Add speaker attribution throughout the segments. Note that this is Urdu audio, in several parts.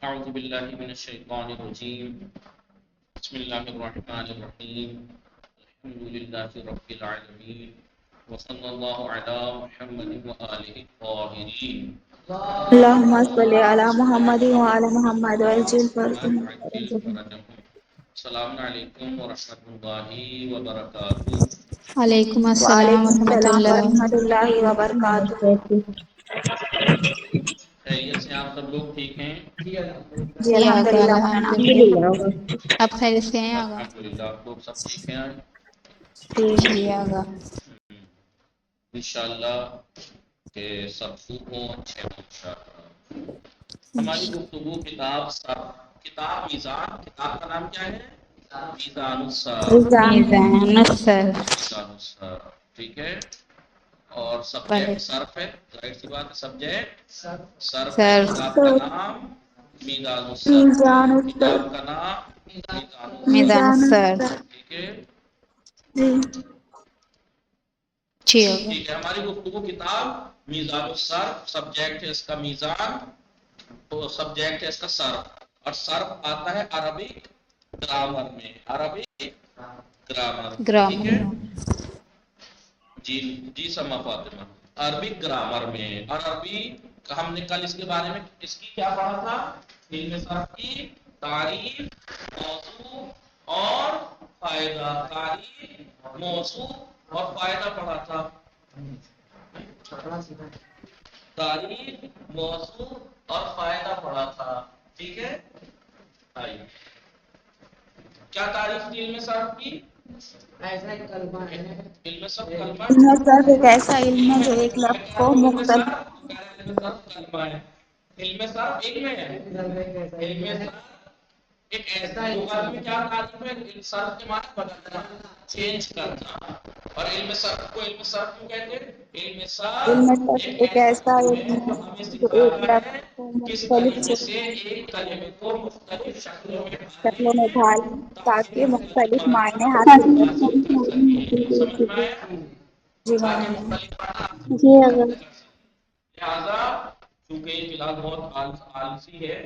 Speaker 1: أعوذ بالله من الشيطان الرجيم بسم الله الرحمن الرحيم الحمد لله رب العالمين وصلى الله على محمد وآله الطاهرين
Speaker 2: اللهم صل على
Speaker 1: اللهم صل
Speaker 2: محمد
Speaker 1: على
Speaker 2: وعلى
Speaker 1: محمد
Speaker 2: محمد
Speaker 1: وعلى
Speaker 2: وعجل
Speaker 1: محمد
Speaker 2: فرجهم
Speaker 1: وعجل فرجهم السلام عليكم ورحمة الله وبركاته.
Speaker 3: وعلیکم السلام
Speaker 2: وعلیکم
Speaker 3: ورحمۃ
Speaker 2: السلام
Speaker 3: اللہ
Speaker 2: ورحمۃ اللہ وبرکاتہ۔
Speaker 1: خیریت سے آپ سب لوگ ٹھیک ہیں؟
Speaker 2: جی
Speaker 3: جی آقا
Speaker 2: الحمدللہ مولانا آپ ٹھیک
Speaker 3: الحمدللہ
Speaker 2: ہیں؟
Speaker 3: آپ خیریت سے ہیں آقا؟
Speaker 1: الحمدللہ آپ لوگ سب ٹھیک ہیں؟
Speaker 2: جی
Speaker 3: جی آقا
Speaker 1: انشاءاللہ کہ سب خوب ہوں، اچھے ہوں انشاءاللہ۔ ہماری گفتگو کتاب میزان، کتاب کا نام کیا ہے؟ میزان الصرف،
Speaker 2: رضوان
Speaker 3: میزان السر
Speaker 1: میزان الصرف، ٹھیک ہے۔ اور
Speaker 3: پر
Speaker 1: سبجیکٹ صرف ہے، ظاہر سی بات ہے سبجیکٹ صرف ہے۔
Speaker 3: سر
Speaker 1: کتاب کا نام میزان الصرف ہے،
Speaker 2: میزان السر،
Speaker 1: کتاب کا نام میزان
Speaker 3: میزان
Speaker 1: الصرف،
Speaker 2: میزان
Speaker 3: السر
Speaker 2: السر،
Speaker 1: ٹھیک ہے۔
Speaker 2: جی
Speaker 3: جی آقا
Speaker 1: ٹھیک ہے، ہماری گفتگو کتاب میزان الصرف، سبجیکٹ ہے اس کا میزان، تو سبجیکٹ ہے اس کا صرف، اور صرف آتا ہے عربک گرامر میں، عربک گرامر میں، ٹھیک ہے۔
Speaker 3: گرامر
Speaker 1: جی جی سما فاطمہ، عربک گرامر میں، اور عربی ہم نے کل اس کے بارے میں اس کی کیا پڑھا تھا؟ علم صرف کی تعریف، موضوع اور فائدہ، تعریف موضوع اور فائدہ پڑھا تھا، تعریف موضوع اور فائدہ پڑھا تھا، ٹھیک ہے۔ آئیے کیا تعریف تھی علم صرف کی؟ ایسا ایک کلمہ ہے، علم صرف کلمہ ہے،
Speaker 2: علم صرف ایک ایسا علم ہے جو
Speaker 1: میں
Speaker 2: ایک لفظ
Speaker 1: کہہ رہا
Speaker 2: کو
Speaker 1: ہوں علم
Speaker 2: مختلف
Speaker 1: صرف، تو کہہ رہا ہے علم صرف کلمہ ہے، علم صرف علم ہے، علم صرف ایک ایسا ہے، لغت میں کیا تعریف ہے؟ صرف کے معنی بدلنا، چینج کرنا، اور علم صرف کو علم صرف کیوں کہتے ہیں؟ علم
Speaker 2: علم
Speaker 1: صرف
Speaker 2: صرف
Speaker 1: ایک
Speaker 2: ایک
Speaker 1: ایسا
Speaker 2: ایسا
Speaker 1: علم
Speaker 2: علم
Speaker 1: ہے
Speaker 2: ہے
Speaker 1: جو ہمیں
Speaker 2: جو ایک
Speaker 1: سکھاتا
Speaker 2: لفظ
Speaker 1: ہے
Speaker 2: کو
Speaker 1: کس
Speaker 2: مختلف
Speaker 1: کلمے سے ایک کلمے کو مختلف شکلوں میں
Speaker 2: شکلوں میں
Speaker 1: ڈھالیں
Speaker 2: ڈھالیں
Speaker 1: تاکہ
Speaker 2: تاکہ
Speaker 1: مختلف
Speaker 2: مختلف معنی
Speaker 1: معنی
Speaker 2: حاصل کر
Speaker 1: حاصل کر سکیں۔ سمجھ میں آیا؟
Speaker 2: جی
Speaker 1: تاکہ
Speaker 2: مولانا
Speaker 1: مختلف معنی
Speaker 3: جی
Speaker 1: حاصل
Speaker 3: اگر
Speaker 1: کر سکیں۔ لہذا چونکہ یہ فی الحال بہت آلسی ہے،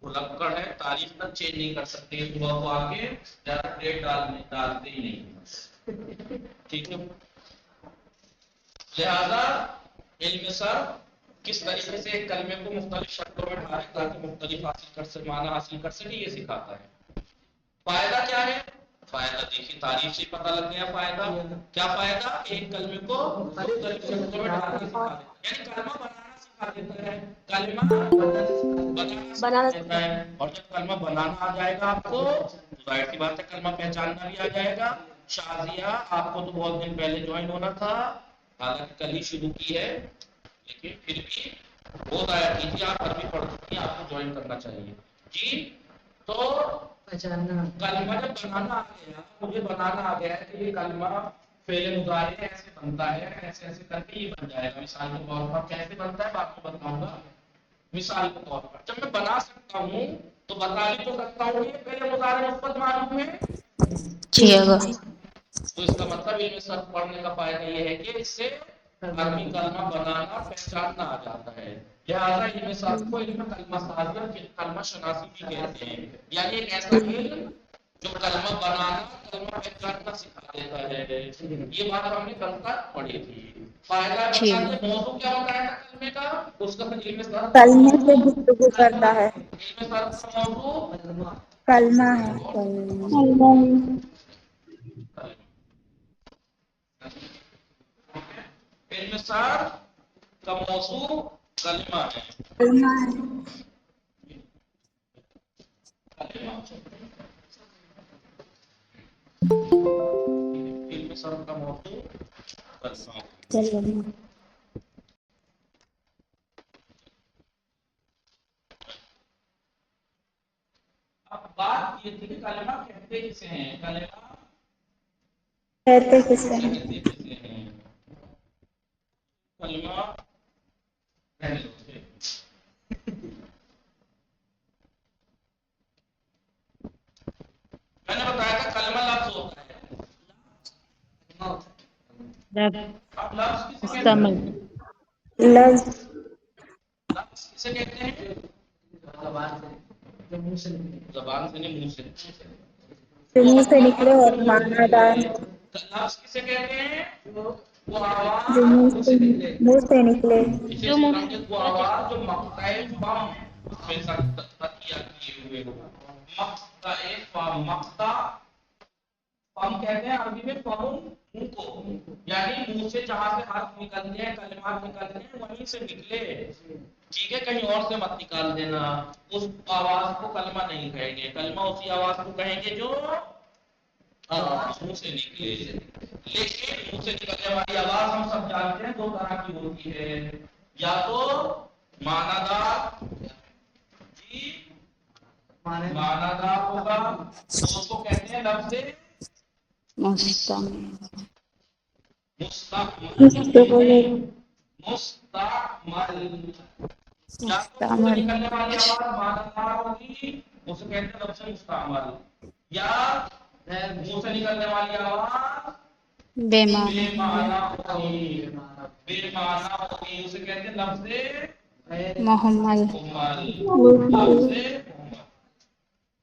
Speaker 1: بلکڑ ہے، تاریخ تک چینج نہیں کر سکتے، صبح کو آگے زیادہ ڈیٹ ڈالتے ہی نہیں، ٹھیک ہے۔ لہذا علم صرف کس طریقے سے ایک کلمے کو مختلف شکلوں میں ڈھالے تاکہ مختلف حاصل کر سکے، معنی حاصل کر سکے، یہ سکھاتا ہے۔ فائدہ کیا ہے؟ فائدہ دیکھیے تعریف سے پتہ لگ گیا فائدہ کیا، فائدہ ایک کلمے کو مختلف شکلوں میں ڈالنا سکھا دیتا ہے، یعنی کلمہ بنانا سکھا دیتا ہے، کلمہ بنانا سکھا دیتا ہے، اور جب کلمہ بنانا آ جائے گا آپ کو تو ظاہر سی بات ہے کلمہ پہچاننا بھی آ جائے گا۔ شازیہ آپ کو تو بہت دن پہلے جوائن ہونا تھا، حالانکہ کل ہی شروع کی ہے، لیکن پھر بھی بہت آیا کیجیے، آپ عربی پڑھ چکی ہیں، آپ کو جوائن کرنا چاہیے۔ جی تو کلمہ جب بنانا آ گیا، مجھے بنانا آ گیا ہے کہ یہ کلمہ فعل مضارع ایسے بنتا ہے، ایسے ایسے کر کے یہ بن جائے گا، مثال کے طور پر کیسے بنتا ہے بعد میں بتاؤں گا۔ مثال کے طور پر جب میں بنا سکتا ہوں تو بتا بھی تو سکتا ہوں کہ فعل مضارع مثبت معلوم ہے،
Speaker 3: جی اگر
Speaker 1: تو اس کا مطلب علم صرف پڑھنے کا فائدہ یہ ہے کہ اس سے عربی کلمہ بنانا پہچاننا آ جاتا ہے۔ لہٰذا علم صرف کو علم کلمہ سازی اور کلمہ شناسی بھی کہتے ہیں، یعنی ایک ایسا علم جو کلمہ بنانا کلمہ پہچاننا سکھا دیتا ہے۔ یہ بات ہم نے کل تک پڑھی تھی۔ فائدہ
Speaker 3: جی
Speaker 1: بتا
Speaker 3: اگر
Speaker 1: دیں، موضوع کیا ہوتا ہے کلمے کا، اس کا علم صرف کا
Speaker 2: کلمے سے
Speaker 1: موضوع
Speaker 2: گفتگو
Speaker 1: کلمہ
Speaker 2: کرتا
Speaker 1: ہے،
Speaker 2: ہے،
Speaker 1: علم صرف کا موضوع
Speaker 2: کلمہ ہے۔
Speaker 1: علم صرف کا موضوع کلمہ ہے،
Speaker 2: کلمہ ہے،
Speaker 1: علم صرف کا موضوع کلمہ ہے۔
Speaker 3: چلیے
Speaker 1: اب بات یہ تھی کہ کلمہ کہتے کسے ہیں، کلمہ
Speaker 2: کہتے کسے ہیں؟
Speaker 1: کہتے کسے ہیں، کلمہ میں نے بتایا تھا کلمہ لفظ ہوتا ہے، اب لفظ کسے کہتے
Speaker 3: مستمل
Speaker 1: ہیں؟
Speaker 2: لفظ
Speaker 1: لفظ کسے کہتے ہیں؟ زبان سے نہیں، منہ سے۔
Speaker 2: جو منہ سے نکلے اور معنی دار ہو،
Speaker 1: لفظ کسے کہتے ہیں؟ وہ
Speaker 2: جو
Speaker 1: آواز
Speaker 2: منہ سے نکلے،
Speaker 1: اسے سمجھے، وہ آواز جو مقطع فم میں تقیہ کیے ہوئے ہو۔ مقطع فم، مقطع فم کہتے ہیں عربی میں فم منہ کو، یعنی منہ سے جہاں سے حرف نکلتے ہیں، کلمات نکلتے ہیں، وہیں سے نکلے، ٹھیک ہے، کہیں اور سے مت نکال دینا۔ اس آواز کو کلمہ نہیں کہیں گے، کلمہ اسی آواز کو کہیں گے جو منہ سے نکلے۔ لیکن منہ سے نکلنے والی آواز ہم سب جانتے ہیں دو طرح کی ہوتی ہے، یا تو معنی دار، جی معنی دار ہوگا تو اس کو کہتے ہیں لفظ
Speaker 3: مستعمل،
Speaker 1: مستعمل، مستعمل، یا تو منہ سے
Speaker 3: مستعمل،
Speaker 1: نکلنے والی آواز معنی دار ہوگی، اسے کہتے ہیں لفظ مستعمل، یا منہ سے نکلنے والی آواز
Speaker 3: بے
Speaker 1: بے
Speaker 3: معنی،
Speaker 1: معنی ہوگی، بے معنی ہوگی، اسے کہتے ہیں لفظ
Speaker 3: محمل،
Speaker 1: مہمل، لفظ مہمل۔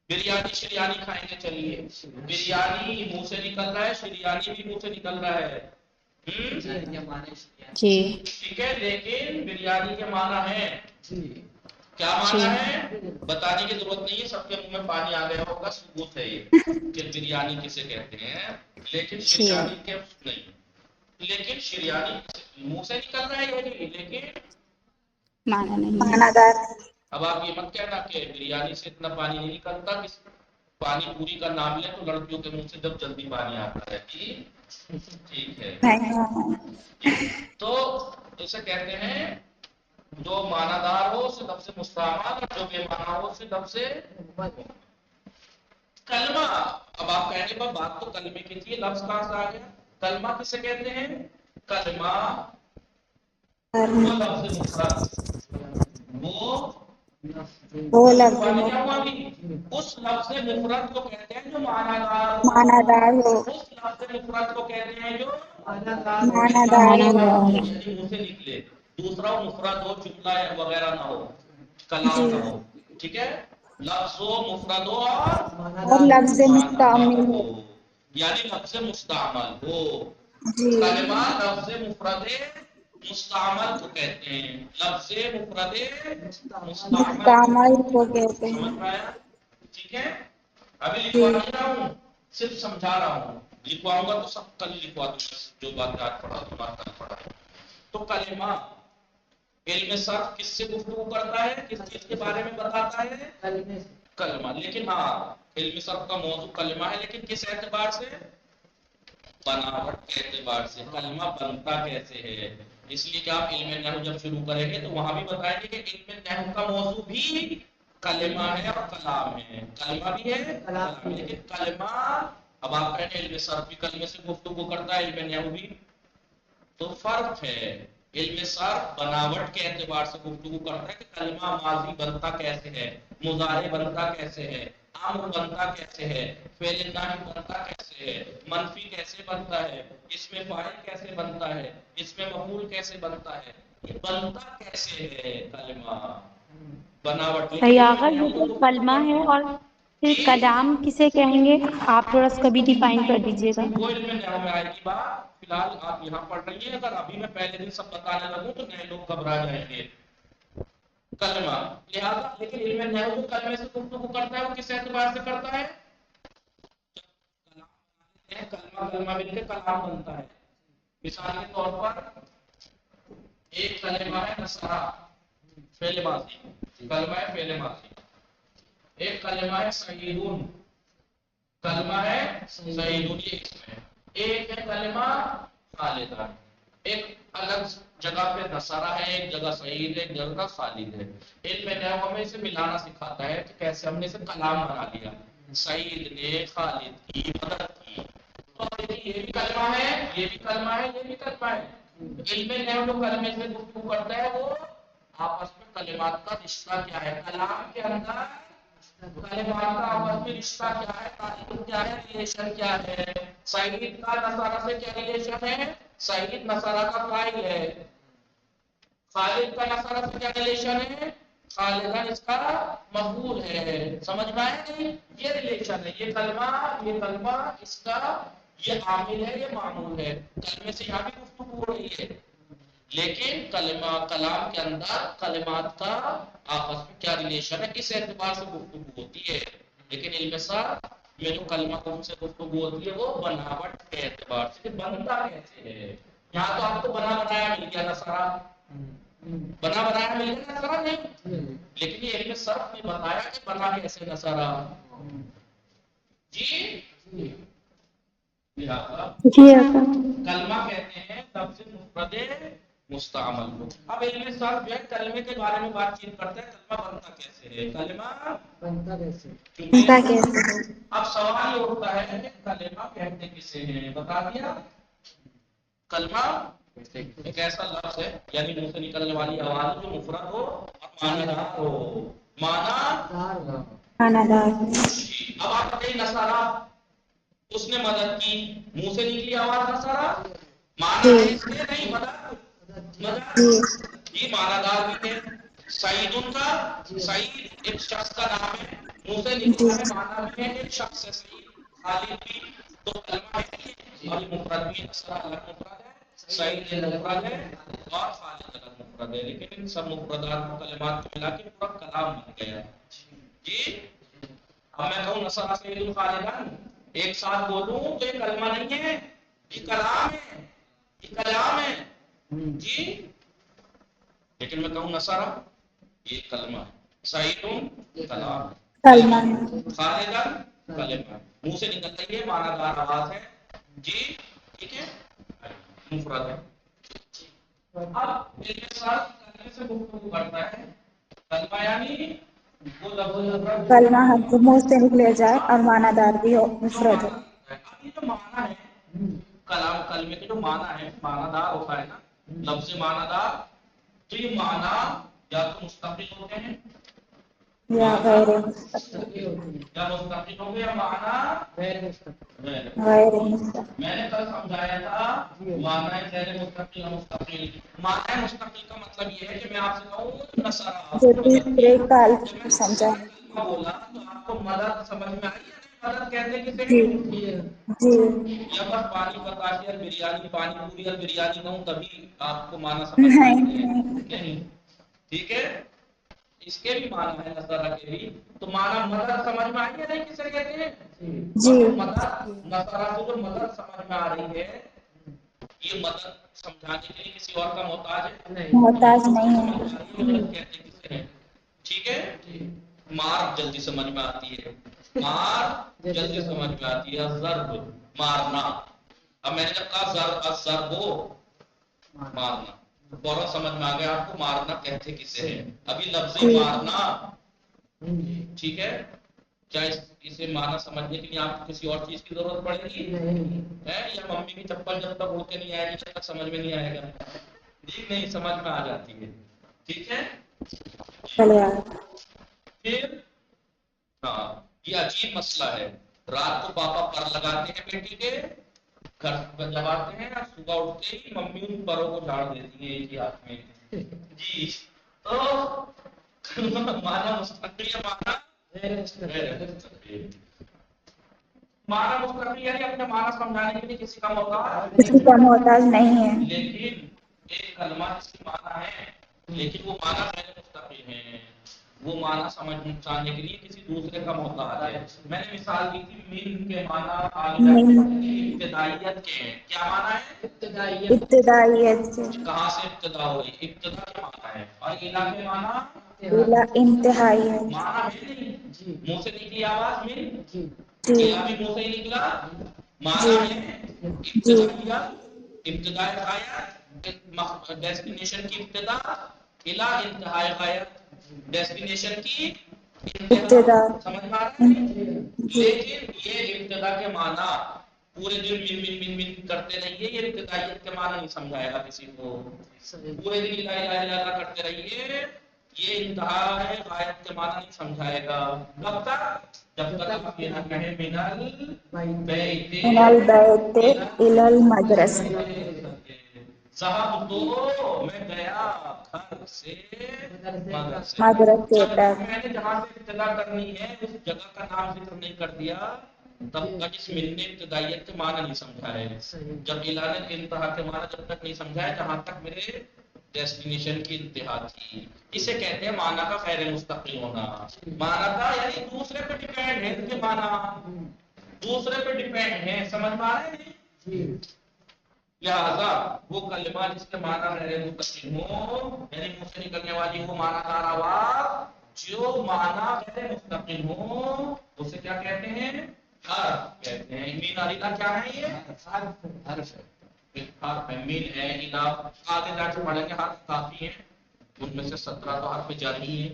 Speaker 1: بریانی شریانی کھائیں گے، چلیے بریانی منہ سے نکل رہا ہے، شریانی بھی منہ سے نکل رہا ہے،
Speaker 3: جی
Speaker 1: ٹھیک ہے، لیکن بریانی کے معنی ہے، کیا
Speaker 3: جی
Speaker 1: معنی ہے بتانے کی ضرورت نہیں ہے، سب کے منہ میں پانی آ گیا ہوگا، ثبوت ہے یہ کہ بریانی کسے کہتے ہیں، لیکن
Speaker 3: جی
Speaker 1: شریانی کے نہیں، لیکن شریانی منہ سے نکل رہا ہے یہ نہیں، لیکن
Speaker 3: معنی نہیں ہے،
Speaker 2: معنی دار
Speaker 1: اب آپ یہ مت کہنا کہ بریانی سے اتنا پانی نہیں نکلتا، کہ پانی پوری کا نام لیں تو لڑکیوں کے منہ سے جب جلدی پانی آتا ہے، ٹھیک ہے،
Speaker 2: نہیں،
Speaker 1: تو اسے کہتے ہیں جو معنی دار ہو اسے لفظ مستعمل، اور جو بے معنی ہو اسے لفظ کلمہ۔ اب آپ کہنے پر بات تو کلمے کی تھی، لفظ کہاں سے آ گیا؟ کلمہ کسے کہتے ہیں؟ کلمہ وہ لفظ مفرد،
Speaker 2: وہ
Speaker 1: اس
Speaker 2: لفظ
Speaker 1: کیا ہوا بھی اس لفظ مفرد کو کہتے ہیں جو معنی دار
Speaker 2: معنی
Speaker 1: ہو،
Speaker 2: دار ہو،
Speaker 1: اس لفظ مفرد کو کہتے ہیں جو
Speaker 2: معنی
Speaker 1: پہلا
Speaker 2: دار
Speaker 3: معنی
Speaker 2: ہو،
Speaker 3: دار،
Speaker 1: یعنی منہ سے نکلے، دوسرا وہ مفرد ہو، جملہ وغیرہ نہ ہو، کلام
Speaker 2: جی،
Speaker 1: نہ ہو، ٹھیک ہے، لفظ و مفرد ہو اور
Speaker 2: اور لفظ
Speaker 1: معنی دار
Speaker 2: مستعمل
Speaker 1: ہو،
Speaker 2: ہو،
Speaker 1: یعنی لفظ مستعمل ہو۔
Speaker 2: جی،
Speaker 1: کلمہ لفظ مفرد مستعمل کو کہتے ہیں، لفظ مفرد مستعمل کو
Speaker 2: مستعمل
Speaker 1: کہتے
Speaker 2: کو
Speaker 1: ہیں،
Speaker 2: کہتے ہیں،
Speaker 1: سمجھ میں آیا؟ ٹھیک ہے، ابھی
Speaker 2: جی،
Speaker 1: لکھوا نہیں رہا ہوں، صرف سمجھا رہا ہوں، لکھواؤں گا تو سب کل لکھوا دوں گا، جو بات آج پڑھا تمہارا کل پڑھا۔ تو کلمہ علم صرف کس سے گفتگو کرتا ہے، کس چیز کے بارے میں بتاتا ہے؟ کلمہ، لیکن ہاں علم صرف کا موضوع کلمہ ہے، لیکن کس اعتبار سے؟ بناوٹ کے اعتبار سے، کلمہ بنتا کیسے ہے، اس لیے کہ آپ علم نحو جب شروع کریں گے تو وہاں بھی بتائیں گے کہ علم نحو کا موضوع بھی کلمہ ہے اور کلام ہے، کلمہ بھی ہے کلام ہے، لیکن کلمہ، اب آپ کہتے ہیں علم صرف بھی کلمے سے گفتگو کرتا ہے، علم نحو بھی، تو فرق ہے، علم صرف بناوٹ کے اعتبار سے گفتگو کرتا ہے کہ کلمہ ماضی بنتا کیسے ہے، مضارع بنتا کیسے ہے، امر بنتا کیسے ہے، فعل ناہی بنتا کیسے ہے، منفی کیسے بنتا ہے، اس میں فاعل کیسے بنتا ہے، اس میں مفعول کیسے بنتا ہے، یہ بنتا کیسے ہے کلمہ، بناوٹ، لیکن
Speaker 4: صحیح
Speaker 1: علم
Speaker 4: آغا،
Speaker 1: نحو
Speaker 4: یہ
Speaker 1: جو
Speaker 4: تو
Speaker 1: گفتگو
Speaker 4: کلمہ ہے،
Speaker 1: کرتا
Speaker 4: اور پھر
Speaker 1: جی
Speaker 4: کلام کسے کہیں گے؟ آپ تھوڑا سا کبھی ڈیفائن کر دیجیے گا۔
Speaker 1: وہ علم نحو میں آئے گی بات، فی الحال آپ یہاں پڑھ رہی ہیں، اگر ابھی میں پہلے دن سب بتانے لگوں تو نئے لوگ گھبرا جائیں گے، کلمہ، لہذا لیکن علم نحو جو کلمے سے گفتگو کرتا ہے وہ کس اعتبار سے کرتا ہے؟ کلمہ کلمہ مل کے کلام بنتا ہے، مثال کے طور پر ایک کلمہ ہے نصرہ، فعل ماضی، کلمہ ہے فعل ماضی، ایک کلمہ ہے سعیدون، کلمہ ہے سعیدون، یہ اسم ہے، ایک ہے کلمہ خالدان، ایک الگ جگہ پہ نصرہ ہے، ایک جگہ سعید ہے، ایک جگہ خالد ہے، علم نحو ہمیں اسے ملانا سکھاتا ہے کہ کیسے ہم نے اسے کلام بنا لیا، سعید نے خالد کی مدد کی، تو دیکھیے یہ بھی کلمہ ہے، یہ بھی کلمہ ہے، یہ بھی کلمہ ہے، علم نحو جو کلمے سے گفتگو کرتا ہے وہ آپس میں کلمات کا رشتہ کیا ہے، کلام کے اندر کلمات کا آپس میں رشتہ کیا ہے، تعلق کیا ہے، ریلیشن کیا ہے، سعید کا نصارہ سے کیا ریلیشن ہے، سعید نصارہ کا فاعل ہے، خالد کا نصارہ سے کیا ریلیشن ہے، خالدان اس کا مفعول ہے. سمجھ میں آیا نہیں؟ یہ ریلیشن ہے. یہ کلمہ اس کا یہ عامل ہے، یہ معمول ہے. کلمے سے یہاں بھی گفتگو ہو رہی ہے، لیکن کلام کے اندر کلمات کا آپس میں کیا ریلیشن ہے، کس اعتبار سے گفتگو ہوتی ہے. لیکن علم صرف میں جو کلمہ کون سے گفتگو ہوتی ہے وہ بناوٹ کے اعتبار سے، بنتا کیسے ہے. یہاں تو آپ کو بنا بنایا مل گیا نصارہ، بنا بنایا مل گیا نصارہ نہیں، لیکن یہ علم صرف نے بتایا کہ بنا کیسے نصارہ. جی
Speaker 4: جی آقا.
Speaker 1: کلمہ کہتے ہیں لفظ مفرد مستعمل کو. اب علم صرف جو ہے کلمے کے بارے میں بات چیت کرتے ہیں، کلمہ بنتا کیسے ہے، کلمہ بنتا کیسے.
Speaker 2: بنتا کیسے ہے.
Speaker 1: اب سوال یہ ہوتا ہے کہ کلمہ کہتے کسے ہیں. بتا دیا. کلمہ ایک ایسا لفظ ہے، یعنی منہ سے نکلنے والی آواز جو مفرد ہو اور معنی دار ہو.
Speaker 2: کھانا دار.
Speaker 1: اب آپ بتائیے نصارہ اس نے مدد کی، منہ سے نکلی آواز نصارہ معنی
Speaker 2: جی
Speaker 1: ہے اس کے نہیں، مدد
Speaker 2: جی
Speaker 1: یہ معنی دار بھی ہے. سعید ان کا سعید ایک شخص کا نام ہے، منہ سے
Speaker 2: جی
Speaker 1: نکلا ہے معنی بھی ہے ایک شخص ہے سعید. خالد بھی تو کلمہ ہے اور مفرد بھی نصارہ الگ مفرد ہے، سعید مفرد ہے اور خالد الگ مفرد ہے. لیکن ان سب مفردات کو کلمات کو ملا کے پورا کلام بن گیا. جی اب میں کہوں نصارہ سعید خالدان ایک ساتھ بولوں تو یہ کلمہ نہیں ہے، یہ کلام ہے، یہ کلام ہے. جی لیکن میں کہوں نصارہ یہ کلمہ ہے، سعیدون کلام ہے،
Speaker 2: کلمہ.
Speaker 1: خالدان کلمہ ہے. منہ سے نکل رہی ہے معنی دار آواز ہے. جی ٹھیک ہے مفرد ہے. اب علم صرف کلمے سے گفتگو کرتا ہے. کلمہ یعنی وہ لفظ
Speaker 2: کلمہ ہم منہ سے نکلے جائے اور معنی دار بھی ہو،
Speaker 1: جو
Speaker 2: مفرد ہو.
Speaker 1: معنی اب یہ جو معنی ہے کلام کلمے کے جو معنی ہے، معنی دار ہوتا ہے نا لفظ معنی دار. تو یہ معنی یا تو مستقل ہوتے ہیں،
Speaker 2: یا غیر مستقل.
Speaker 1: یا مستقل ہوں گے یا معنی غیر مستقل.
Speaker 2: غیر مستقل.
Speaker 1: میں نے کل سمجھایا تھا معنی غیر مستقل اور مستقل. معنی مستقل کا مطلب یہ ہے کہ میں آپ سے کہوں نصارہ
Speaker 2: جو
Speaker 1: مدد کی،
Speaker 2: تیسرے کال
Speaker 1: جب میں
Speaker 2: سمجھا.
Speaker 1: نصارہ کلمہ بولا تو آپ کو مدد سمجھ میں آئی یا نہیں؟ مدد کہتے کسے
Speaker 2: جی
Speaker 1: ہیں؟
Speaker 2: جی
Speaker 1: یا بس پانی بتاشی اور بریانی، پانی پوری اور بریانی کہوں تبھی آپ کو معنی سمجھ میں
Speaker 2: نہیں
Speaker 1: آئے
Speaker 2: نہیں.
Speaker 1: نہیں. ٹھیک ہے اس کے بھی معنی ہے نصارہ کے بھی. تو معنی مدد سمجھ میں آئی ہے نہیں کسے کہتے ہیں.
Speaker 2: جی
Speaker 1: اور مدد نصارہ کو جو مدد سمجھ میں آ رہی ہے یہ مدد سمجھانے کے لیے کسی اور کا محتاج ہے
Speaker 2: محتاج نہیں
Speaker 1: سمجھ
Speaker 2: ہے.
Speaker 1: میں آ رہی ہے مدد کہتے کسے ہیں. ٹھیک ہے مار جلدی سمجھ میں آتی ہے، مار جلدی سمجھ میں آتی ہے. ضرب مارنا. اب میں نے جب کہا ضرب مارنا فوراً سمجھ میں آ گیا آپ کو مارنا کہتے کسے ہیں. ابھی لفظ
Speaker 2: جی
Speaker 1: مارنا ٹھیک ہے. کیا اسے معنی سمجھنے کے لیے آپ کو کسی اور چیز کی ضرورت پڑے گی ہے یا ممی کی چپل جب تک اڑ کے نہیں آئے گی جب تک سمجھ میں نہیں آئے گا. جی نہیں سمجھ میں آ جاتی ہے. ٹھیک ہے
Speaker 2: چلے آ.
Speaker 1: پھر ہاں یہ عجیب مسئلہ ہے. رات کو پاپا پر لگاتے ہیں بیٹی کے گھر جب آتے ہیں اور صبح اٹھتے ہی ممی ان پروں کو جھاڑ دیتی ہے ایک ہی ہاتھ میں. جی تو مانا مستقل یا مانا غیر مستقل. مانا مستقل یعنی اپنے مانا سمجھانے کے لیے کسی کا محتاج
Speaker 2: کسی کا محتاج نہیں ہے.
Speaker 1: لیکن ایک کلمہ جس کی مانا ہے لیکن وہ مانا غیر مستقل ہے، وہ مانا سمجھانے کے لیے کسی دوسرے کا محتاج ہے. میں نے مثال دی تھی من کے مانا ابتدائیت کے ہیں. کیا مانا ہے؟
Speaker 2: ابتدائیت سے.
Speaker 1: کہاں سے ابتدا ہو رہی؟ ابتدا کے مانا ہے. اور الہ کے مانا
Speaker 2: انتہائیت.
Speaker 1: مانا ہے نہیں منہ سے نکلی آواز میں
Speaker 2: جی
Speaker 1: الہ بھی منہ سے ہی نکلا
Speaker 2: جی
Speaker 1: مانا ہے
Speaker 2: جی
Speaker 1: ابتدائی غایت ڈیسٹینیشن کی ابتدا الہ انتہائی غایت ڈیسٹینیشن کی انتہا.
Speaker 2: ابتدا.
Speaker 1: سمجھ میں آ رہا ہے.
Speaker 2: جی
Speaker 1: لیکن یہ ابتدا کے معنی پورے دن من من من من کرتے رہیے یہ ابتدائیت کے معنی نہیں سمجھائے گا کسی کو. پورے دن الہ الہ الہ الہ کرتے رہیے یہ انتہائی غایت کے معنی نہیں سمجھائے گا. کب تک؟ جب تک آپ یہ نہ کہیں
Speaker 2: من البیت الی المدرسہ.
Speaker 1: ذهب تو میں گیا گھر سے مدرسے،
Speaker 2: مدرسے
Speaker 1: جب
Speaker 2: تک.
Speaker 1: میں نے جہاں سے ابتدا کرنی ہے اس جگہ کا نام ذکر نہیں کر دیا تب تک اس مل نے ابتدائیت کے معنی نہیں سمجھا ہے. جب اعلان انتہا کے معنی جب تک نہیں سمجھا ہے جہاں تک میرے ڈیسٹینیشن کی انتہا تھی. اسے کہتے ہیں معنی کا خیر مستقل ہونا. معنی کا یعنی دوسرے پہ ڈیپینڈ ہے، کہ معنی دوسرے پہ ڈیپینڈ ہے. سمجھ میں آ رہا ہے نہیں؟ لہذا وہ کلمہ جس کے معنی غیر مستقل ہو، یعنی منہ سے نکلنے والی وہ معنی دار آواز جو معنی غیر مستقل ہو، اسے کیا کہتے ہیں؟ حرف کہتے ہیں. مین علیدہ کیا ہے؟ یہ حرف ہے. مین ہے الہ، آگے جا کے پڑھیں گے حرف کافی ہیں، ان میں سے 17 تو حرف جاری ہیں.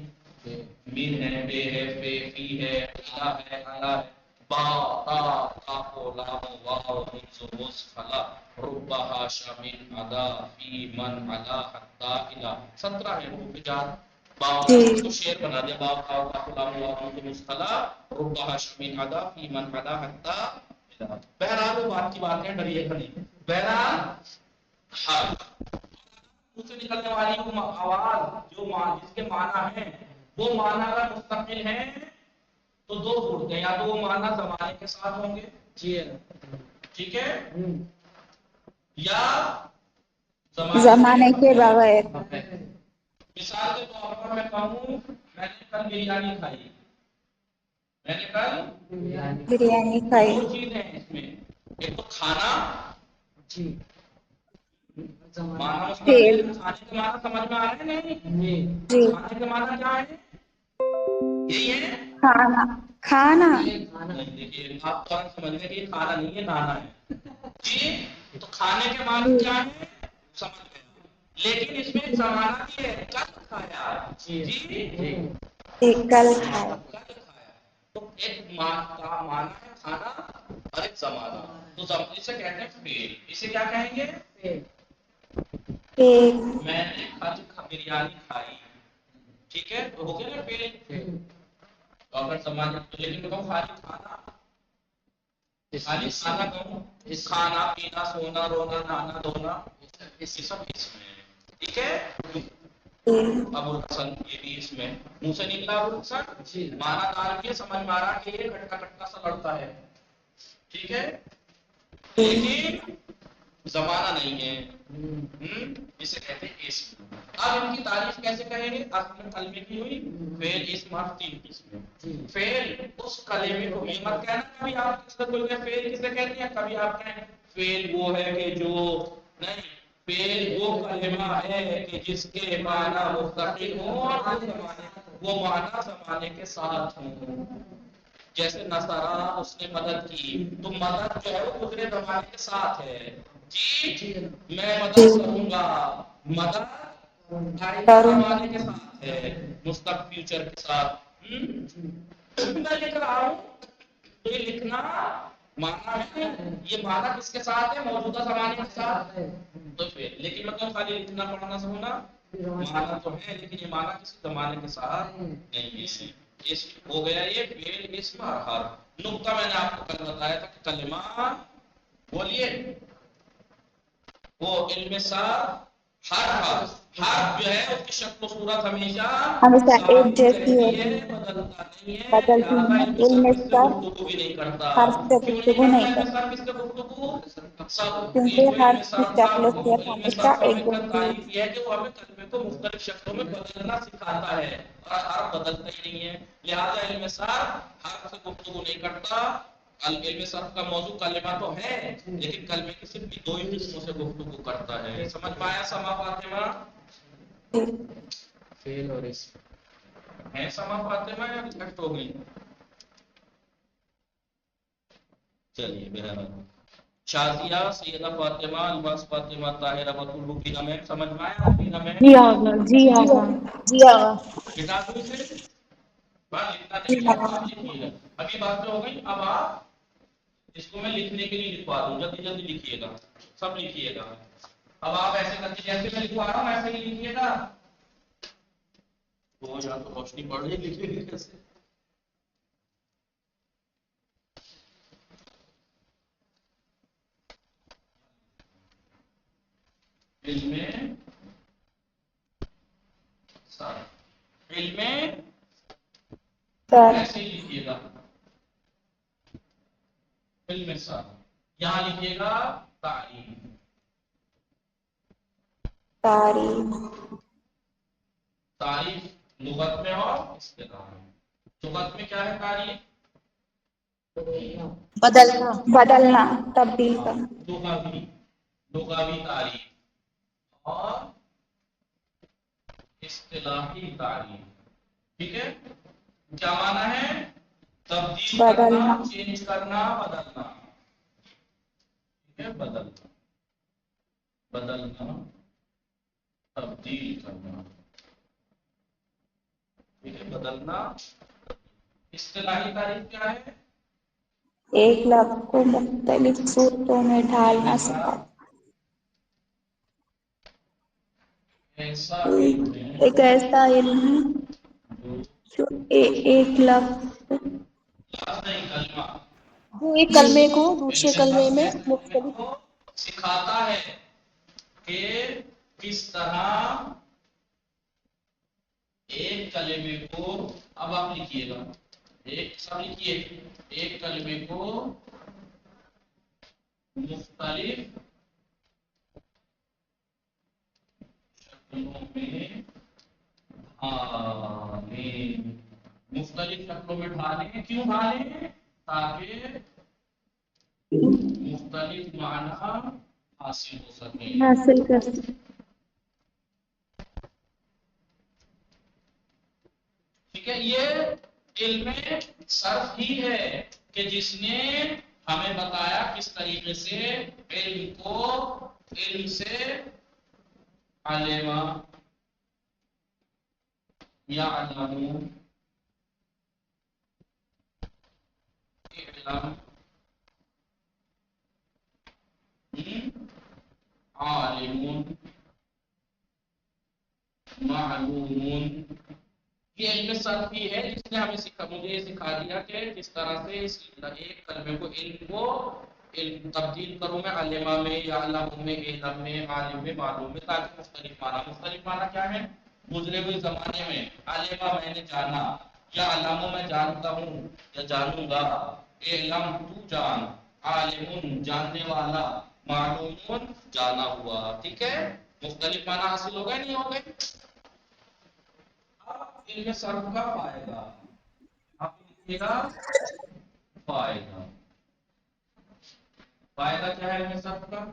Speaker 1: مین ہے، بے ہے، فے، فی ہے، الہ ہے، الا ہے، با، تا، قاف، لام، واو، منز، وز، فلا، ربہ، شامل، ادا، فی، من، علا، حتی، الہ. 17 ہے حروف جار. باؤ
Speaker 2: جی.
Speaker 1: کو شعر بنا دیا. باؤ قاف قاف لام واو منز فلا، ربہ، شامل، ادا، فی، من، علا، حتی، الہ. بہرحال وہ بات کی بات ہے، ڈریے کھڑی. بہرحال حرف منہ سے نکلنے والی وہ آواز جو جس کے معنی ہیں وہ معنی اگر مستقل ہیں تو دو صورتیں ہیں، یا تو وہ معنی زمانے کے ساتھ ہوں گے، ٹھیک ہے، یا
Speaker 2: زمانے کے بغیر.
Speaker 1: مثال کے طور پر میں کہوں میں نے کل بریانی کھائی، میں نے کل
Speaker 2: بریانی کھائی.
Speaker 1: دو چیزیں ہیں اس میں، ایک تو کھانا، معنی مستقل
Speaker 2: فیل.
Speaker 1: ہے. کھانے کے معنی سمجھ میں آ رہے ہیں نہیں؟
Speaker 2: جی.
Speaker 1: کھانے کے معنی کیا ہے؟ یہی ہے
Speaker 2: کھانا. کھانا.
Speaker 1: نہیں. دیکھیے آپ فوراً سمجھ گئے کہ یہ کھانا نہیں ہے، نانا ہے. جی تو کھانے کے معنی
Speaker 2: جی.
Speaker 1: کیا ہے؟ سمجھ گئے. لیکن اس میں زمانہ بھی ہے، کل کھایا. جی
Speaker 2: کل کھایا.
Speaker 1: کل کھایا. تو ایک کا معنی ہے کھانا اور ایک زمانہ. تو اسے کہتے ہیں فعل. اسے کیا کہیں گے؟
Speaker 2: فیل.
Speaker 1: میں نے کل بریانی کھائی، ٹھیک ہے، تو ہو گیا نا فعل. اگر زمانے لیکن میں کہوں خالی کھانا، خالی کھانا کہوں، کھانا پینا سونا رونا نہانا دھونا یہ سب اس میں ہے، ٹھیک ہے. ابو الحسن یہ بھی اس میں منہ سے نکلا. ابو الحسن مانا دار کے سمجھ میں آ رہا کہ یہ کٹکا کٹکا سا لڑتا ہے، ٹھیک ہے، لیکن زمانہ نہیں ہے. جسے کہتے ہیں اسم. اب ان کی تعریف کیسے کریں گے؟ اصل میں کلمے کی ہوئی فعل اسم اور 3 قسمیں. فعل اس کلمے کو یہ مت کہنا کبھی آپ کس کو بولتے ہیں فعل کسے کہتے ہیں، کبھی آپ کہیں فعل وہ ہے کہ جو نہیں، فعل وہ کلمہ ہے کہ جس کے معنی مستقل ہوں اور وہ معنی زمانے کے ساتھ ہوں. جیسے نصارا اس نے مدد کی، تو مدد جو ہے وہ دوسرے زمانے کے ساتھ ہے. جی میں مدد کروں گا، مدد آئندہ
Speaker 2: کروں گا.
Speaker 1: زمانے کے ساتھ ہے، مستقبل فیوچر کے ساتھ. میں لکھ رہا ہوں تو یہ لکھنا معنی ہے، یہ معنی کس کے ساتھ ہے؟ موجودہ زمانے کے ساتھ. تو پھر لیکن مطلب خالی لکھنا پڑھنا سننا معنی تو ہے، لیکن یہ معنی کسی زمانے کے ساتھ نہیں ہے. اسم ہو گیا یہ فعل اسم اور حرف. نقطہ میں نے آپ کو کل بتایا تھا کہ کلمہ بولیے وہ علم صرف حرف جو ہے اس کی شکل و صورت ہمیشہ
Speaker 2: ہمیشہ ایک
Speaker 1: ثابت
Speaker 2: جیسی
Speaker 1: رہتی
Speaker 2: ہوتی
Speaker 1: ہے،
Speaker 2: ہے،
Speaker 1: بدلتا نہیں ہے.
Speaker 2: بدلتی
Speaker 1: لہذا
Speaker 2: نہیں
Speaker 1: علم
Speaker 2: ہے. علم
Speaker 1: صرف اس سے
Speaker 2: کا
Speaker 1: گفتگو بھی نہیں کرتا.
Speaker 2: حرف سے
Speaker 1: کیوں نہیں
Speaker 2: گفتگو
Speaker 1: کرتا
Speaker 2: نہیں
Speaker 1: علم
Speaker 2: کرتا
Speaker 1: صرف اس سے گفتگو؟ سب یہ جو
Speaker 2: کیونکہ
Speaker 1: علم
Speaker 2: حرف کی
Speaker 1: صرف تھا،
Speaker 2: شکل و صورت
Speaker 1: علم
Speaker 2: ہمیشہ
Speaker 1: صرف
Speaker 2: ایک
Speaker 1: ہمیں کا
Speaker 2: جیسی
Speaker 1: تعریف
Speaker 2: ہوتی
Speaker 1: یہ ہے کہ وہ ہمیں کلمے کو مختلف شکلوں میں بدلنا سکھاتا ہے اور حرف بدلتا ہی نہیں ہے. لہذا علم صرف حرف سے گفتگو نہیں کرتا. علم صرف کا موضوع کلمہ تو ہے، لیکن کلمے کی صرف 2 ہی قسموں سے گفتگو کرتا ہے. سمجھ میں آیا سما فاطمہ؟
Speaker 2: ہے.
Speaker 1: فعل اور اسم ہے سما فاطمہ یا ریجیکٹ ہو گئی؟ چلیے بہرحال شازیہ سیدہ فاطمہ الباس فاطمہ طاہرہ بطول مبینہ میں سمجھ میں آیا؟ مبینہ میں
Speaker 4: جی آغا جی آغا
Speaker 2: جی آغا.
Speaker 1: کتاب میں سے بات لکھنا
Speaker 2: جی
Speaker 1: نہیں ہے،
Speaker 2: آغا.
Speaker 1: آپ لکھیے گا. ابھی بات تو ہو گئی. اب آپ اس کو میں لکھنے کے لیے لکھوا دوں، جلدی جلدی لکھیے گا، سب لکھیے گا. اب آپ ایسے کرتے جیسے میں لکھوا رہا ہوں ایسے ہی لکھیے گا. تو یہاں تو روشنی پڑ رہی ہے، لکھیے گا کیسے؟ علم صرف، علم
Speaker 2: صرف،
Speaker 1: ایسے ہی لکھیے گا، علم صرف، یہاں لکھیے گا تعریف،
Speaker 2: تعریف،
Speaker 1: تعریف لغت میں اور اصطلاح میں۔ لغت میں کیا ہے تعریف؟
Speaker 4: بدلنا،
Speaker 2: بدلنا، تبدیل کرنا،
Speaker 1: لغوی، لغوی تعریف، اور اصطلاحی تعریف، ٹھیک ہے؟ کیا معنی ہے؟ تبدیل کرنا،
Speaker 2: بدلنا،
Speaker 1: چینج کرنا، بدلنا، ٹھیک ہے؟ بدلنا، بدلنا، تبدیل کرنا، ٹھیک ہے؟ بدلنا۔ اصطلاحی تعریف کیا ہے؟
Speaker 2: ایک لفظ کو مختلف صورتوں میں ڈھالنا سکھاتا
Speaker 1: ایسا
Speaker 2: ہے۔
Speaker 1: علم ہے
Speaker 2: ایک ایسا علم ہے
Speaker 1: جو
Speaker 2: جو ایک لفظ
Speaker 1: لفظ نہیں، کلمہ،
Speaker 4: جو ایک کلمے کو
Speaker 1: علم
Speaker 4: دوسرے کلمے
Speaker 1: صرف
Speaker 4: میں
Speaker 1: ایسے علم
Speaker 4: مختلف
Speaker 1: کو سکھاتا ہے کہ کس طرح ایک کلمے کو، اب آپ لکھیے گا، ایک سب لکھیے، ایک کلمے کو مختلف شکلوں میں ڈھالیں، مختلف شکلوں میں ڈھالیں، کیوں ڈھالیں؟ تاکہ مختلف معنی حاصل ہو سکے۔
Speaker 2: حاصل کر سکتے
Speaker 1: ٹھیک ہے، یہ علم صرف ہی ہے کہ جس نے ہمیں بتایا کس طریقے سے علم کو علم سے علم یا علم، علم، عالم، معلوم، یہ علم صرف ہی ہے جس نے ہمیں مجھے یہ سکھا دیا کہ کس طرح سے اس ایک کلمے کو علم کو علم تبدیل کروں میں علمہ میں یا علم میں، علم میں، عالم میں، معلوم میں، تاکہ مختلف معنی کیا ہے؟ گزرے ہوئے زمانے میں علمہ میں نے جانا، یا علم میں جانتا ہوں یا جانوں گا، علم تو جان، عالم جاننے والا، معلوم جانا ہوا، ٹھیک ہے؟ مختلف معنی حاصل ہو گئے نہیں ہو گئے؟ علم صرف کا فائدہ، آپ لکھیے گا فائدہ، فائدہ کیا ہے علم صرف کا؟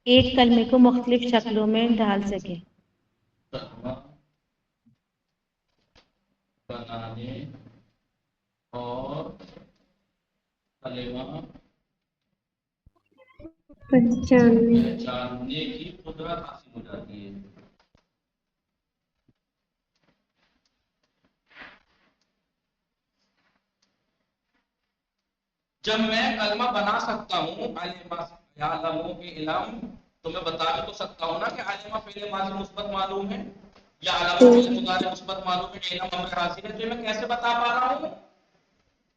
Speaker 4: ایک کلمے کو مختلف شکلوں میں ڈھال سکے۔
Speaker 1: تقویٰ بنانے اور کلمہ پہچاننے کی قدرت حاصل ہو جاتی ہے۔ جب میں کلمہ بنا سکتا ہوں علم کے علم، تو میں بتا بھی تو سکتا ہوں نا کہ علم فعل ماضی مثبت معلوم ہے، یا علم فعل مضارع مثبت معلوم ہے، علم امر حاصل ہے، تو میں کیسے بتا پا رہا ہوں؟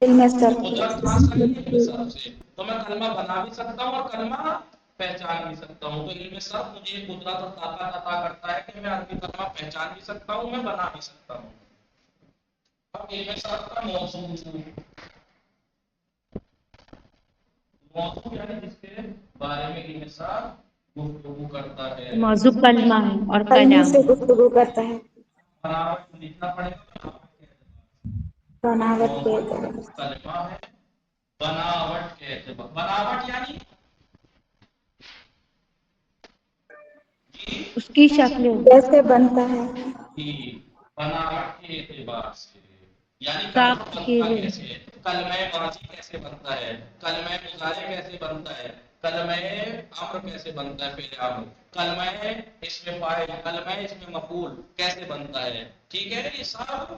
Speaker 2: علم صرف
Speaker 1: قدرت کہاں سے آئی؟ علم صرف سے، تو میں کلمہ بنا بھی سکتا ہوں اور کلمہ پہچان بھی سکتا ہوں، تو علم صرف مجھے یہ قدرت اور طاقت عطا کرتا ہے کہ میں عربی کلمہ پہچان بھی سکتا ہوں، میں بنا بھی سکتا ہوں۔ اب علم صرف کا موضوع یعنی جس کے بارے میں علم صرف گفتگو کرتا ہے،
Speaker 4: موضوع کلمہ ہے اور
Speaker 2: کلمے
Speaker 4: کلام
Speaker 2: سے گفتگو کرتا ہے،
Speaker 1: بناوٹ لکھنا پڑے گا،
Speaker 2: بناوٹ کے
Speaker 1: موضوع
Speaker 2: اعتبار سے،
Speaker 1: کلمہ ہے، بناوٹ کے اعتبار، بناوٹ یعنی جی
Speaker 4: اس کی شکلیں،
Speaker 2: کیسے بنتا ہے،
Speaker 1: جی بناوٹ کے اعتبار سے، یعنی کلمہ
Speaker 4: ساخت کیے
Speaker 1: بنتا
Speaker 4: ہوئے،
Speaker 1: کیسے ہے، کلمہ ماضی کیسے بنتا ہے، کلمہ مضارع کیسے بنتا ہے، کلمہ امر کیسے بنتا ہے، فعل امر، کلمہ اسم فاعل، کلمہ اسم مفعول کیسے بنتا ہے، ٹھیک ہے؟ یہ سب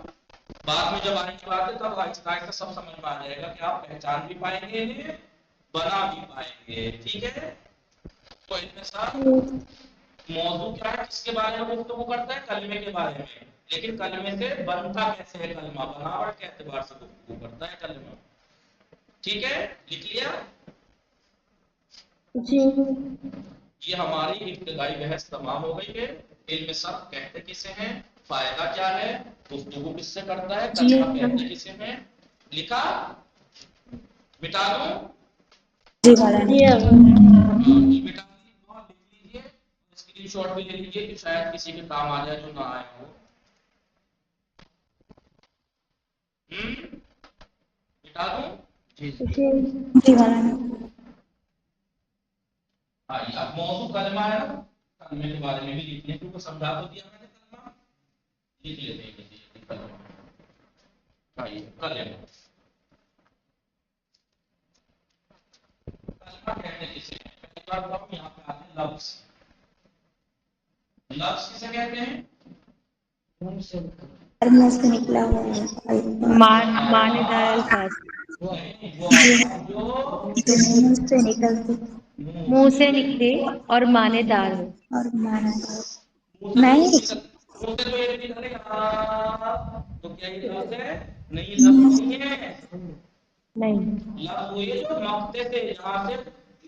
Speaker 1: بعد میں جب آنے کی بات ہے تب آہستہ آہستہ سب سمجھ میں آ جائے گا کہ آپ پہچان بھی پائیں گے انہیں، بنا بھی پائیں گے، ٹھیک ہے؟ تو ان میں سب موضوع کیا ہے، کس کے بارے میں گفتگو کرتا ہے؟ کلمے کے بارے میں، لیکن کلمے سے بنتا کیسے ہے کلمہ، بناوٹ کے اعتبار سے گفتگو کرتا ہے کلمہ۔ ٹھیک ہے، لکھ لیا؟
Speaker 4: جی
Speaker 1: یہ ہماری ابتدائی بحث تمام ہو گئی ہے۔ علم صرف کہتے کسے ہیں، فائدہ کیا ہے، گفتگو کس سے کرتا ہے،
Speaker 4: جی
Speaker 1: کلمہ کہتے کسے ہیں، لکھا؟ مٹا دوں؟
Speaker 2: جی مولانا
Speaker 4: جی
Speaker 1: یہ مٹا دی اور لکھ لیجیے، اسکرین شاٹ بھی لے لیجیے کہ شاید کسی کے کام آ جائے جو نہ آئے ہو۔ مٹا دوں؟
Speaker 4: جی
Speaker 2: جی مولانا
Speaker 1: آئیے اب موضوع کلمہ ہے نا، کلمے کے بارے میں بھی لکھ لیں کیونکہ سمجھا تو دیا میں نے کلمہ، لکھ لیتے ہیں کلمہ۔ آئیے کلمہ، کلمہ کہتے ہیں کسے؟ پہلی بار تو یہاں پہ آتے ہیں لفظ۔ لفظ کسے کہتے ہیں؟
Speaker 2: منہ سے نکلا ہوا الفاظ
Speaker 4: معنی دار الفاظ
Speaker 1: نہیں، وہ الفاظ
Speaker 2: جو منہ سے نکلتے
Speaker 4: منہ سے نکلے اور معنی دار ہو۔
Speaker 2: اور مانا
Speaker 1: منہ سے تو
Speaker 2: نہیں
Speaker 1: کچھ نہیں، منہ سے تو یہ نہیں نکلے گا تو کیا یہ لفظ ہے؟ نہیں، یہ لفظ نہیں ہے۔
Speaker 4: نہیں
Speaker 1: لفظ وہی ہے جو مقطع سے یہاں سے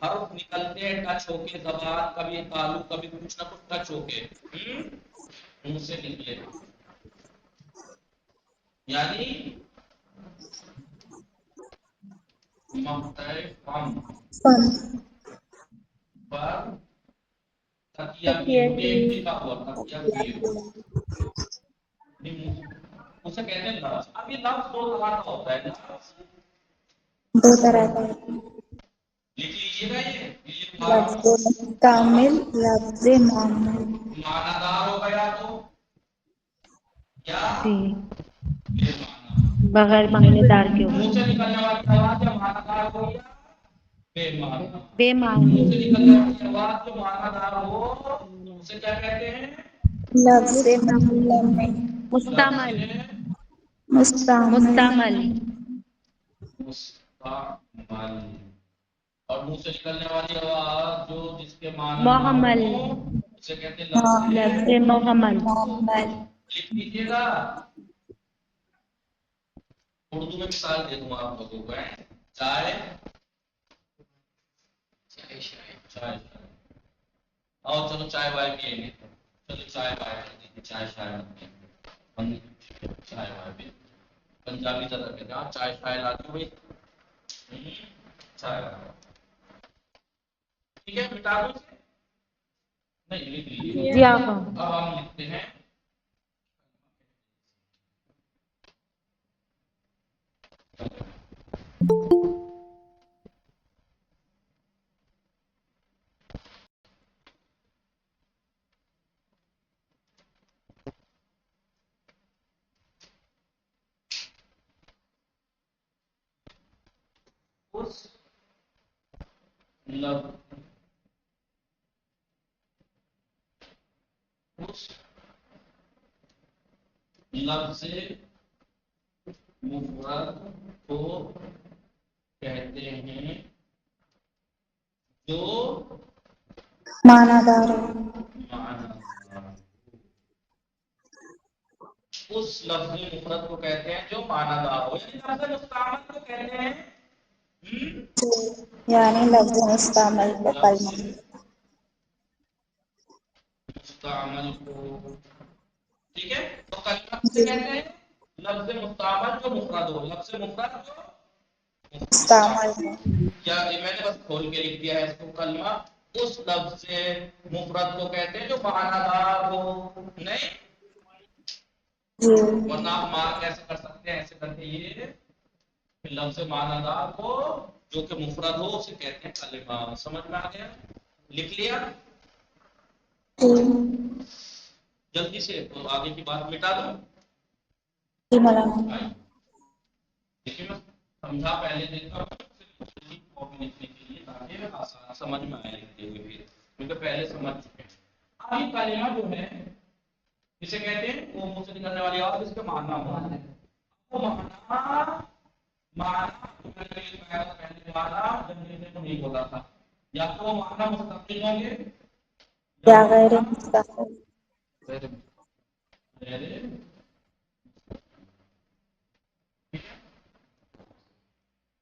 Speaker 1: حرف نکلتے ہیں ٹچ ہو کے، زبان کبھی تالو کبھی کچھ نہ کچھ ٹچ ہو کے منہ سے نکلے، یعنی مقطع فم
Speaker 2: فن
Speaker 1: پر تکیہ کیے ہوئے، ایک لکھا ہوا تکیہ کیے ہوئے، اسے کہتے ہیں لفظ۔ اب یہ لفظ دو طرح کا ہوتا ہے، لفظ
Speaker 2: دو طرح کا
Speaker 1: لکھ لیجیے گا، یہ بتا رہا
Speaker 2: لفظ
Speaker 1: ہوں،
Speaker 2: کامل لفظ معمول
Speaker 1: معنی دار ہو گیا تو کیا
Speaker 4: جی
Speaker 1: بے معنی،
Speaker 4: بغیر معنی دار کے
Speaker 1: منہ
Speaker 4: ہو،
Speaker 1: سے نکلنے والی آواز یا معنی دار ہو یا بے معنی،
Speaker 4: بے
Speaker 1: منہ
Speaker 4: معنی
Speaker 1: سے نکلنے والی آواز جو معنی دار ہو اسے کیا کہتے ہیں؟
Speaker 2: لفظ مستعمل
Speaker 4: مستعمل
Speaker 2: مستعمل
Speaker 4: مستعمل
Speaker 1: مستعمل۔ اور منہ سے نکلنے والی آواز جو جس کے معنی نہ
Speaker 4: محمل
Speaker 1: ہو اسے کہتے ہیں لفظ
Speaker 4: لفظ محمل
Speaker 2: معمل
Speaker 1: لکھ لیجیے گا۔ اردو میں مثال دے دوں آپ لوگوں کو، چائے چائے چائے، اور چلو چائے وائے پیئیں گے، چلو چائے وائے کر دیجیے، چائے شائے مت پیئیں، چائے وائے پیئیں، پنجابی طرح کے جہاں چائے شائے لاتے ہوئے چائے وائے، ٹھیک ہے، مٹا دو اسے؟ نہیں، لکھ لیجیے۔
Speaker 4: جی آپ
Speaker 1: اب ہم لکھتے ہیں اس لفظ مفرد کو کہتے ہیں جو
Speaker 2: معنی دار ہو
Speaker 1: معنی دار، اس لفظ مفرد کو کہتے ہیں جو معنی دار ہو، یعنی لفظ مستعمل کو کہتے ہیں
Speaker 2: یعنی لفظ مستعمل کو
Speaker 1: لفظ
Speaker 2: کلمہ
Speaker 1: مستعمل کو، ٹھیک ہے، تو کلمہ کسے کہتے ہیں؟ لفظ مستعمل جو مفرد ہو، لفظ مفرد جو
Speaker 2: مستعمل
Speaker 1: مستعمل،
Speaker 2: ہے
Speaker 1: کیا یہ میں نے بس کھول کے لکھ دیا ہے اس کو، کلمہ اس لفظ سے مفرد کو کہتے ہیں جو معنی دار ہو، نہیں
Speaker 2: جی
Speaker 1: ورنہ آپ مار کیسے کر سکتے ہیں، ایسے کر کے یہ کہ لفظ معنی دار ہو جو کہ مفرد ہو اسے کہتے ہیں کلمہ۔ سمجھ میں آ گیا؟ لکھ لیا؟
Speaker 2: جی
Speaker 1: جلدی سے تو آگے کی بات مٹا دوں؟
Speaker 2: جی مولانا
Speaker 1: دیکھیے میں سمجھا پہلے دیتا ہوں کاپی لکھنے کے لیے تاکہ آسان سمجھ میں آئے لکھتے ہوئے پھر، کیونکہ پہلے سمجھ چکے ہیں۔ اب یہ کلمہ جو ہے اسے کہتے ہیں وہ منہ سے نکلنے والی آواز جس کے معنی ہو، وہ معنی پہلے والا جنریشن کو نہیں ہوتا تھا، یا تو وہ معنی مستقل ہوں گے یا
Speaker 2: یا غیر
Speaker 1: معنی
Speaker 2: مستقل
Speaker 1: غیر،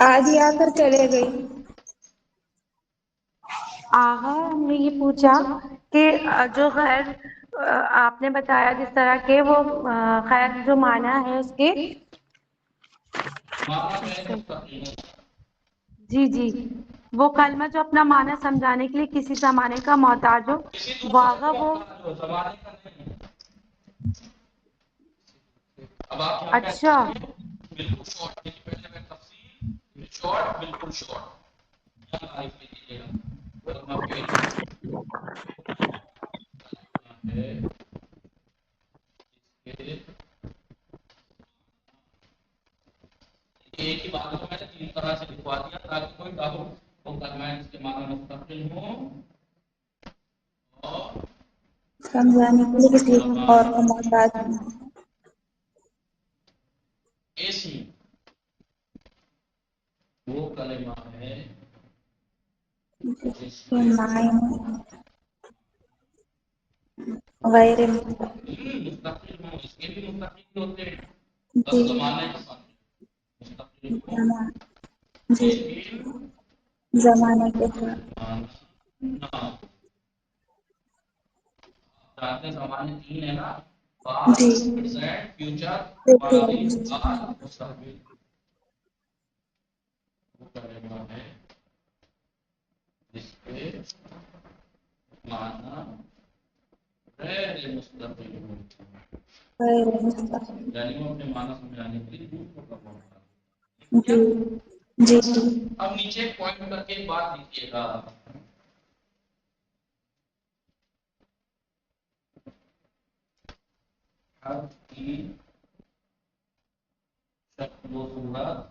Speaker 2: آدھی آ کر چلے گئی.
Speaker 4: آغا نے یہ پوچھا کہ جو خیر آپ نے بتایا جس طرح کے وہ خیر جو معنی ہے اس کے
Speaker 1: مانا غیر مستقیم ہو.
Speaker 4: جی جی وہ کلمہ جو اپنا معنی سمجھانے کے لیے کسی زمانے کا محتاج ہو
Speaker 1: کسی
Speaker 4: وہ
Speaker 1: دوسرے
Speaker 4: آغا
Speaker 1: کا
Speaker 4: وہ
Speaker 1: محتاج ہو، زمانے کا نہیں. اب آپ یہاں پہ
Speaker 4: اچھا
Speaker 1: بالکل شارٹ دیکھیے، پہلے میں تفصیل شارٹ بالکل شارٹ یہاں لائف لے لیجیے گا. کلمہ پہلا ہے ایک ہی بات کو میں نے تین طرح سے لکھوا دیا تاکہ کوئی ڈاؤٹ وہ کلمہ اس کے معنی مستقل ہو اور
Speaker 2: سمجھانے کے لیے کسی اور کا محتاج نہیں.
Speaker 1: اسم وہ کلمہ ہے
Speaker 2: جس
Speaker 1: جس
Speaker 2: کے
Speaker 1: کے
Speaker 2: معنی غیر
Speaker 1: مستقل ہوں، اس کے بھی مستقل ہوتے ہیں.
Speaker 2: جی
Speaker 1: اب زمانے کا ساتھ مستقل ہوں
Speaker 2: زمان جی
Speaker 1: لیکن
Speaker 2: زمانے کے ساتھ
Speaker 1: نہ جانتے زمانے تین ہے نا،
Speaker 2: جی
Speaker 1: پاسٹ، پریزنٹ، فیوچر، ماضی، حال، مستقبل. وہ کلمہ ہے جس کے معنی غیر مستقل ہوتے ہیں،
Speaker 2: غیر مستقل.
Speaker 1: یعنی وہ اپنے معنی سمجھانے کے لیے دوسروں کا محتاج ہے.
Speaker 2: جی
Speaker 1: کیا
Speaker 2: جی جی
Speaker 1: اب نیچے ایک پوائنٹ کر کے ایک بات لکھیے گا. ہر کی شکل و صورت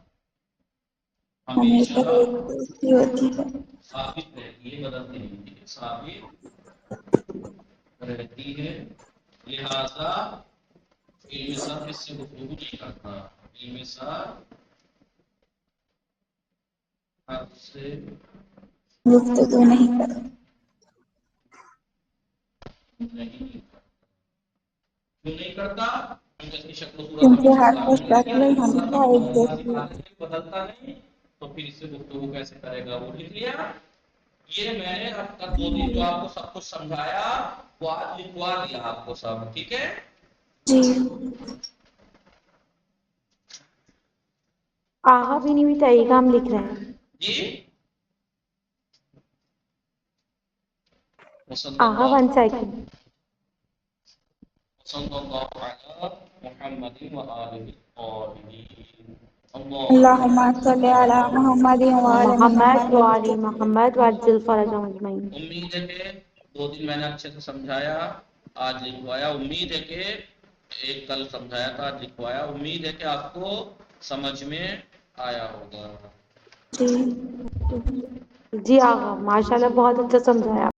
Speaker 2: ہمیشہ
Speaker 1: ہمیشہ
Speaker 2: ایک جیسی ہوتی ہے.
Speaker 1: ثابت رہتی ہے، بدلتی نہیں ہے، ثابت رہتی ہے. لہذا علم صرف اس سے گفتگو نہیں کرتا. علم صرف حد سے
Speaker 2: گفتگو نہیں کرتی.
Speaker 1: نہیں کرتا. کیوں نہیں کرتا؟ کیونکہ اس کی شکل و صورت
Speaker 2: کیونکہ
Speaker 1: ہمیشہ
Speaker 2: ہر کا
Speaker 1: ثابت رہتی ہے.
Speaker 2: شکل
Speaker 1: اللہ
Speaker 2: ہمیشہ
Speaker 1: تعالیٰ
Speaker 2: ایک
Speaker 1: بدلنا
Speaker 2: جیسی
Speaker 1: سکھانے
Speaker 2: ہوتی
Speaker 1: کے لیے بدلتا نہیں تو پھر اس سے گفتگو کیسے کرے گا؟ وہ لکھ لیا. یہ میں نے اب تک 2 دن جو آپ کو سب کچھ سمجھایا وہ آج لکھوا دیا آپ کو سب. ٹھیک ہے؟
Speaker 2: جی
Speaker 4: آغا بھی نہیں بتائیے گا ہم لکھ رہے ہیں.
Speaker 1: جی
Speaker 4: آغا 1 سیکنڈ.
Speaker 1: صلی اللہ علی محمد و آلہ الطاہرین.
Speaker 2: اللہم صلی علی محمد وعلی
Speaker 4: محمد
Speaker 2: محمد
Speaker 4: وعلی محمد وعجل فرجهم اجمعین.
Speaker 1: امید ہے کہ 2 دن میں نے اچھے سے سمجھایا، آج لکھوایا. امید ہے کہ ایک کل سمجھایا تھا، آج لکھوایا. امید ہے کہ آپ کو سمجھ میں آیا ہوگا.
Speaker 2: جی
Speaker 4: جی آغا ماشاءاللہ بہت اچھا سمجھایا.